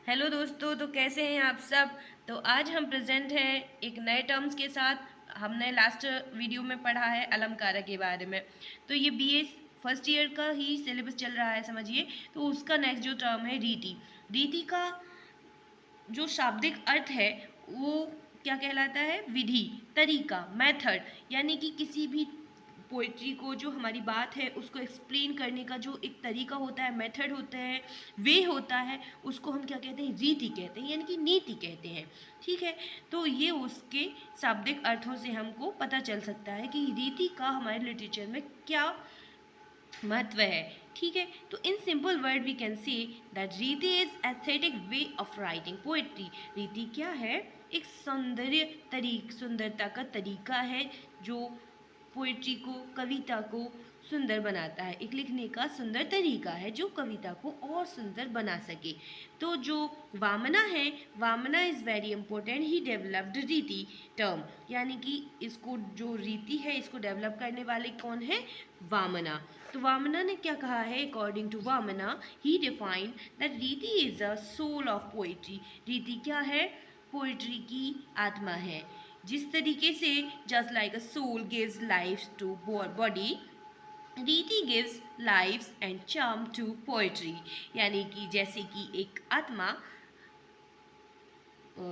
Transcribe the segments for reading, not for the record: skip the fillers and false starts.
Hello दोस्तों, तो कैसे हैं आप सब। तो आज हम प्रेजेंट हैं एक नए टर्म्स के साथ। हमने लास्ट वीडियो में पढ़ा है अलंकार के बारे में। तो ये बीए फर्स्ट ईयर का ही सिलेबस चल रहा है, समझिए। तो उसका नेक्स्ट जो टर्म है रीति। रीति का जो शाब्दिक अर्थ है वो क्या कहलाता है? विधि, तरीका, मेथड। यानी कि किसी भी पोइट्री को, जो हमारी बात है उसको एक्सप्लेन करने का जो एक तरीका होता है, मेथड होता है, वे होता है, उसको हम क्या कहते हैं? रीति कहते हैं, यानी कि नीति कहते हैं। ठीक है। तो ये उसके शाब्दिक अर्थों से हमको पता चल सकता है कि रीति का हमारे लिटरेचर में क्या महत्व है। ठीक है। तो in simple word we can see that riti is aesthetic way of writing poetry. रीति क्या है? एक सुंदरता का तरीका है जो पोइट्री को, कविता को सुंदर बनाता है। एक लिखने का सुंदर तरीका है जो कविता को और सुंदर बना सके। तो जो वामना है, Vamana is very important. He developed riti term, यानी कि इसको जो रीति है इसको डेवलप करने वाले कौन है? वामना। तो वामना ने क्या कहा है? According to Vamana, he defined that riti is a soul of poetry. रीति क्या है? पोइट्री की आत्मा है। जिस तरीके से just like a soul gives life to body, riti gives life and charm to poetry. यानी कि जैसे कि एक आत्मा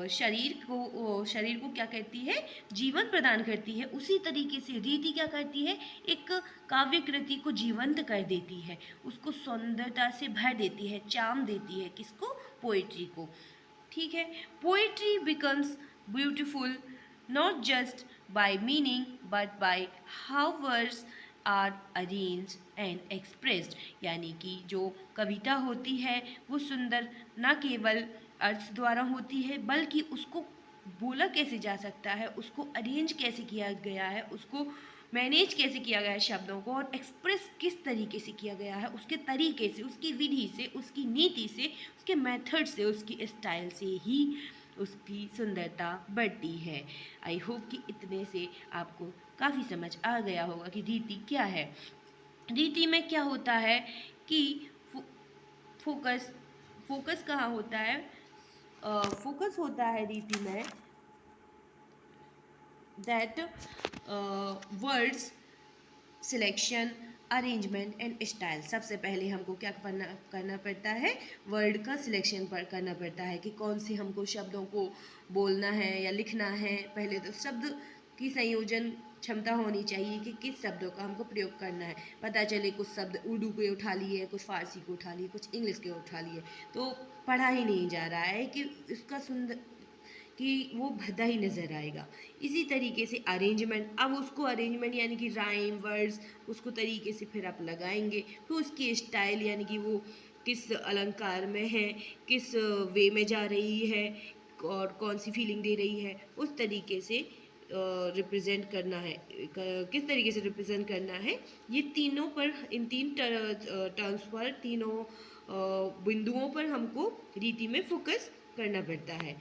शरीर को क्या करती है? जीवन प्रदान करती है। उसी तरीके से रीति क्या करती है? एक काव्य कृति को जीवंत कर देती है, उसको सुंदरता से भर देती है, चार्म देती है। किसको? पोएट्री को। ठीक है। Poetry becomes beautiful not just by meaning but by how words are arranged and expressed. यानी कि जो कविता होती है वो सुंदर न केवल अर्थ द्वारा होती है, बल्कि उसको बोला कैसे जा सकता है, उसको अरेंज कैसे किया गया है, उसको मैनेज कैसे किया गया है शब्दों को, और एक्सप्रेस किस तरीके से किया गया है, उसके तरीके से, उसकी विधि से, उसकी नीति से, उसके मेथड से, उसकी स्टाइल से ही उसकी सुंदरता बढ़ती है। आई होप कि इतने से आपको काफ़ी समझ आ गया होगा कि रीति क्या है। रीति में क्या होता है कि फोकस फोकस कहाँ होता है? फोकस होता है रीति में that words selection, arrangement and style. सबसे पहले हमको क्या करना पड़ता है? वर्ड का सिलेक्शन पर करना पड़ता है कि कौन से हमको शब्दों को बोलना है या लिखना है। पहले तो शब्द की संयोजन क्षमता होनी चाहिए कि किस शब्दों का हमको प्रयोग करना है। पता चले कुछ शब्द उर्दू के उठा लिए, कुछ फारसी को उठा लिए, कुछ इंग्लिश के उठा लिए, तो पढ़ा ही नहीं जा रहा है कि इसका सुंदर कि वो भद्दा ही नज़र आएगा। इसी तरीके से अरेंजमेंट, अब उसको अरेंजमेंट यानी कि राइम वर्ड्स उसको तरीके से फिर आप लगाएंगे। फिर उसकी स्टाइल यानी कि वो किस अलंकार में है, किस वे में जा रही है और कौन सी फीलिंग दे रही है, उस तरीके से रिप्रेजेंट करना है, किस तरीके से रिप्रेजेंट करना है। ये तीनों पर, इन तीन टर्म्स पर, तीनों बिंदुओं पर हमको रीति में फोकस करना पड़ता है।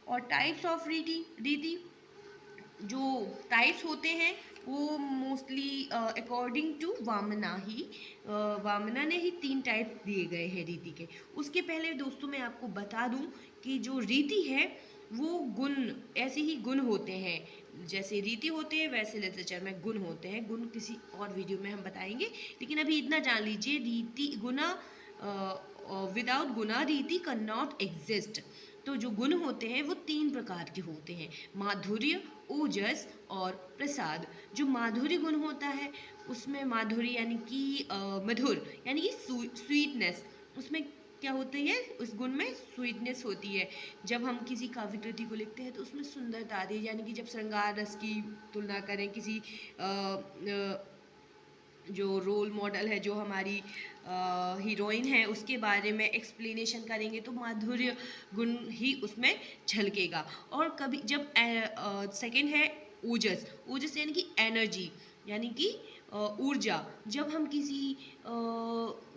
और टाइप्स ऑफ रीति, जो टाइप्स होते हैं वो मोस्टली अकॉर्डिंग टू वामना ही, वामना ने ही 3 टाइप दिए गए हैं रीति के। उसके पहले दोस्तों मैं आपको बता दूं कि जो रीति है वो गुण, ऐसे ही गुण होते हैं। जैसे रीति होते हैं वैसे लिटरेचर में गुण होते हैं। गुण किसी और वीडियो में हम बताएंगे, लेकिन अभी इतना जान लीजिए, रीति गुना, विदाउट गुना रीति कैन नॉट एग्जिस्ट। तो जो गुण होते हैं वो 3 प्रकार के होते हैं: माधुर्य, ओजस और प्रसाद। जो माधुर्य गुण होता है उसमें माधुर्य यानी कि मधुर, यानी कि स्वीटनेस, उसमें क्या होती है? उस गुण में स्वीटनेस होती है। जब हम किसी काव्य कृति को लिखते हैं तो उसमें सुंदरता आती है। यानी कि जब श्रृंगार रस की तुलना करें किसी जो रोल मॉडल है, जो हमारी हीरोइन है, उसके बारे में एक्सप्लेनेशन करेंगे तो माधुर्य गुण ही उसमें झलकेगा। और कभी जब सेकंड है ओजस। ओजस यानी कि एनर्जी, यानी कि ऊर्जा, जब हम किसी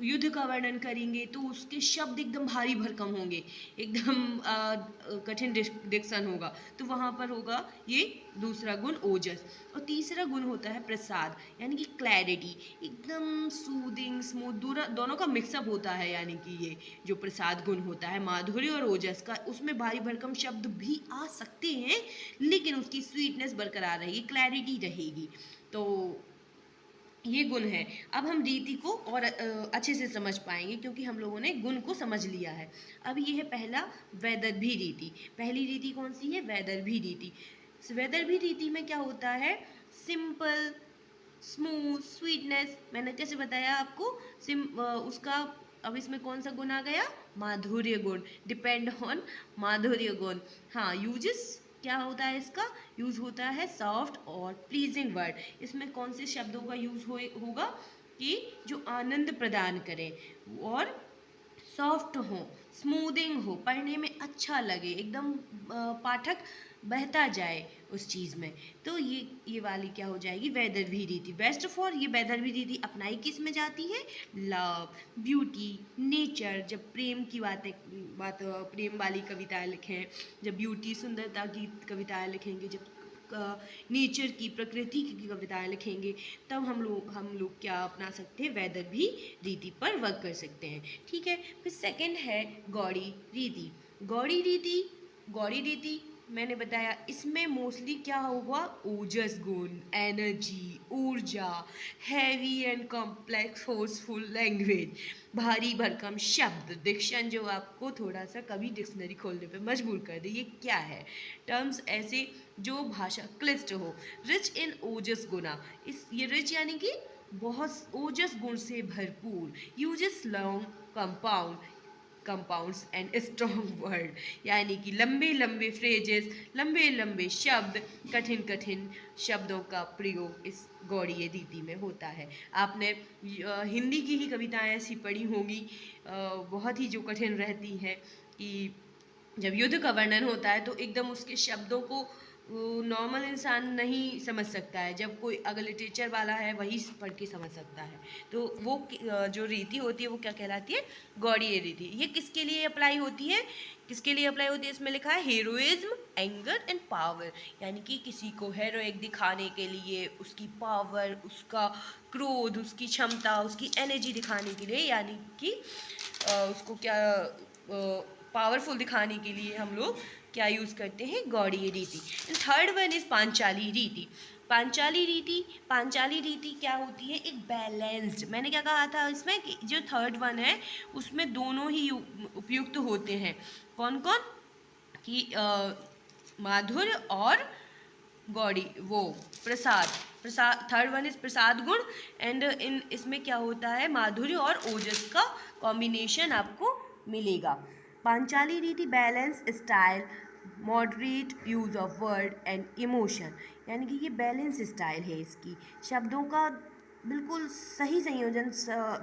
युद्ध का वर्णन करेंगे तो उसके शब्द एकदम भारी भरकम होंगे, एकदम कठिन डिक्शन होगा, तो वहाँ पर होगा ये दूसरा गुण ओजस। और तीसरा गुण होता है प्रसाद, यानी कि क्लैरिटी, एकदम सूदिंग स्मूथ, दोनों का मिक्सअप होता है, यानी कि ये जो प्रसाद गुण होता है माधुर्य और ओजस का, उसमें भारी भरकम शब्द भी आ सकते हैं लेकिन उसकी स्वीटनेस बरकरार रहेगी, क्लैरिटी रहेगी। तो ये गुण है। अब हम रीति को और अच्छे से समझ पाएंगे क्योंकि हम लोगों ने गुण को समझ लिया है। अब ये है पहला वैदर्भी रीति। पहली रीति कौन सी है? वैदर्भी रीति। वैदर्भी रीति में क्या होता है? Simple, smooth, sweetness. मैंने कैसे बताया आपको? उसका अब इसमें कौन सा गुण आ गया? माधुर्य गुण। डिपेंड ऑन माधुर्य गुण। हाँ, यूजेस क्या होता है इसका? यूज होता है सॉफ्ट और प्लीजिंग वर्ड। इसमें कौन से शब्दों का यूज होगा कि जो आनंद प्रदान करें और सॉफ्ट हो, स्मूदिंग हो, पढ़ने में अच्छा लगे, एकदम पाठक बहता जाए उस चीज़ में। तो ये वाली क्या हो जाएगी? वैदर्भी रीति। बेस्ट ऑफ ऑल ये वैदर्भी रीति अपनाई किस में जाती है? Love, beauty, nature. जब प्रेम की प्रेम वाली कविताएं लिखें, जब ब्यूटी सुंदरता की कविताएं लिखेंगे, जब नेचर की, प्रकृति की कविताएं लिखेंगे, तब हम लोग क्या अपना सकते हैं? वैदर्भी रीति पर वर्क कर सकते हैं। ठीक है। फिर सेकंड है गौड़ी रीति। गौड़ी रीति मैंने बताया, इसमें मोस्टली क्या होगा? ओजस गुण, एनर्जी, ऊर्जा, heavy and complex forceful language, भारी भरकम शब्द, डिक्शन जो आपको थोड़ा सा कभी डिक्शनरी खोलने पे मजबूर कर दे, ये क्या है? टर्म्स ऐसे जो भाषा क्लिष्ट हो, रिच इन ओजस गुना। ये रिच यानी कि बहुत ओजस गुण से भरपूर, uses long compounds and strong word, यानी कि लंबे लंबे फ्रेजेस, लंबे लंबे शब्द, कठिन कठिन शब्दों का प्रयोग इस गौड़ीय रीति में होता है। आपने हिंदी की ही कविताएं ऐसी पढ़ी होंगी, बहुत ही जो कठिन रहती हैं कि जब युद्ध का वर्णन होता है तो एकदम उसके शब्दों को नॉर्मल इंसान नहीं समझ सकता है, जब कोई अगर लिटरेचर वाला है वही पढ़ के समझ सकता है। तो वो जो रीति होती है वो क्या कहलाती है? गौड़ीय रीति। ये किसके लिए अप्लाई होती है? इसमें लिखा है हीरोइज्म, एंगर एंड पावर, यानी कि किसी को हेरोइक दिखाने के लिए, उसकी पावर, उसका क्रोध, उसकी क्षमता, उसकी एनर्जी दिखाने के लिए, यानी कि उसको क्या पावरफुल दिखाने के लिए हम लोग क्या यूज़ करते हैं? गौड़ीय रीति। थर्ड वन इज पांचाली रीति। पांचाली रीति क्या होती है? एक बैलेंस्ड, मैंने क्या कहा था इसमें कि जो थर्ड वन है उसमें दोनों ही उपयुक्त होते हैं। कौन कौन? कि माधुर्य और गौड़ी, वो प्रसाद। थर्ड वन इज प्रसाद गुण, एंड इसमें क्या होता है? माधुर्य और ओजस का कॉम्बिनेशन आपको मिलेगा। पांचाली रीति balance style, moderate use of word and emotion, यानी कि ये बैलेंस स्टाइल है इसकी, शब्दों का बिल्कुल सही संयोजन,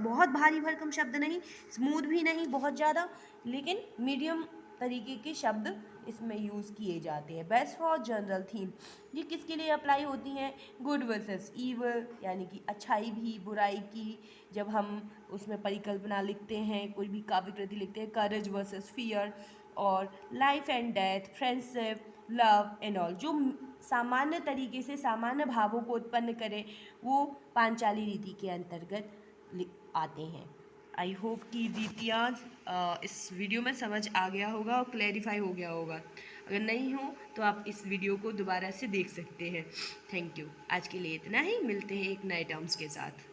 बहुत भारी भरकम शब्द नहीं, स्मूथ भी नहीं बहुत ज़्यादा, लेकिन मीडियम तरीके के शब्द इसमें यूज़ किए जाते हैं। बेस्ट फॉर जनरल थीम, ये किसके लिए अप्लाई होती हैं? गुड वर्सेस ईवल, यानी कि अच्छाई भी बुराई की, जब हम उसमें परिकल्पना लिखते हैं, कोई भी काव्य कृति लिखते हैं, करेज वर्सेस फियर, और life and death, friendship, love and all, जो सामान्य तरीके से सामान्य भावों को उत्पन्न करें, वो पांचाली रीति के अंतर्गत आते हैं। आई होप कि रीतियाँ इस वीडियो में समझ आ गया होगा और क्लैरिफाई हो गया होगा। अगर नहीं हो तो आप इस वीडियो को दोबारा से देख सकते हैं। Thank you. आज के लिए इतना ही, मिलते हैं एक नए टर्म्स के साथ।